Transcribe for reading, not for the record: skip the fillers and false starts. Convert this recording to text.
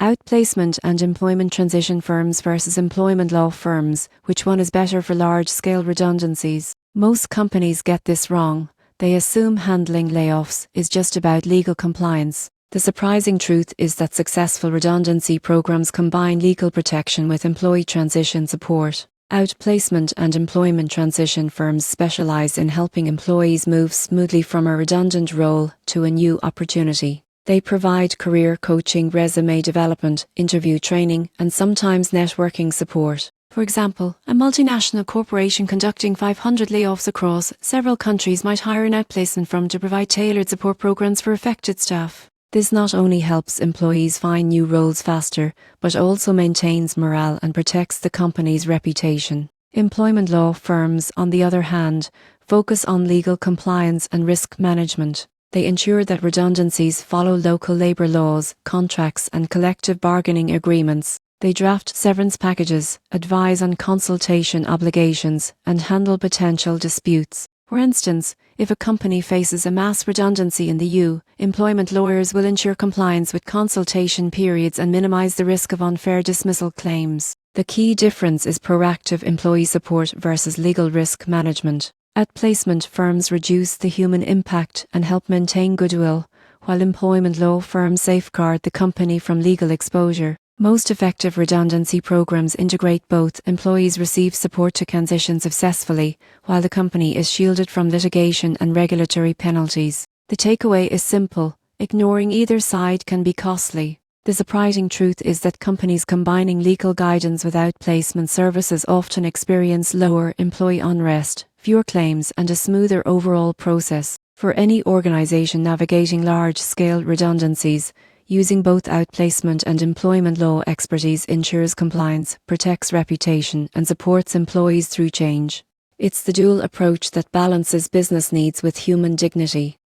Outplacement and employment transition firms versus employment law firms, which one is better for large-scale redundancies? Most companies get this wrong. They assume handling layoffs is just about legal compliance. The surprising truth is that successful redundancy programs combine legal protection with employee transition support. Outplacement and employment transition firms specialize in helping employees move smoothly from a redundant role to a new opportunity. They provide career coaching, resume development, interview training, and sometimes networking support. For example, a multinational corporation conducting 500 layoffs across several countries might hire an outplacement firm to provide tailored support programs for affected staff. This not only helps employees find new roles faster, but also maintains morale and protects the company's reputation. Employment law firms, on the other hand, focus on legal compliance and risk management. They ensure that redundancies follow local labor laws, contracts, and collective bargaining agreements. They draft severance packages, advise on consultation obligations, and handle potential disputes. For instance, if a company faces a mass redundancy in the EU, employment lawyers will ensure compliance with consultation periods and minimize the risk of unfair dismissal claims. The key difference is proactive employee support versus legal risk management. Outplacement firms reduce the human impact and help maintain goodwill, while employment law firms safeguard the company from legal exposure. Most effective redundancy programs integrate both. Employees receive support to transition successfully, while the company is shielded from litigation and regulatory penalties. The takeaway is simple: ignoring either side can be costly. The surprising truth is that companies combining legal guidance with outplacement services often experience lower employee unrest, fewer claims, and a smoother overall process. For any organization navigating large-scale redundancies, using both outplacement and employment law expertise ensures compliance, protects reputation, and supports employees through change. It's the dual approach that balances business needs with human dignity.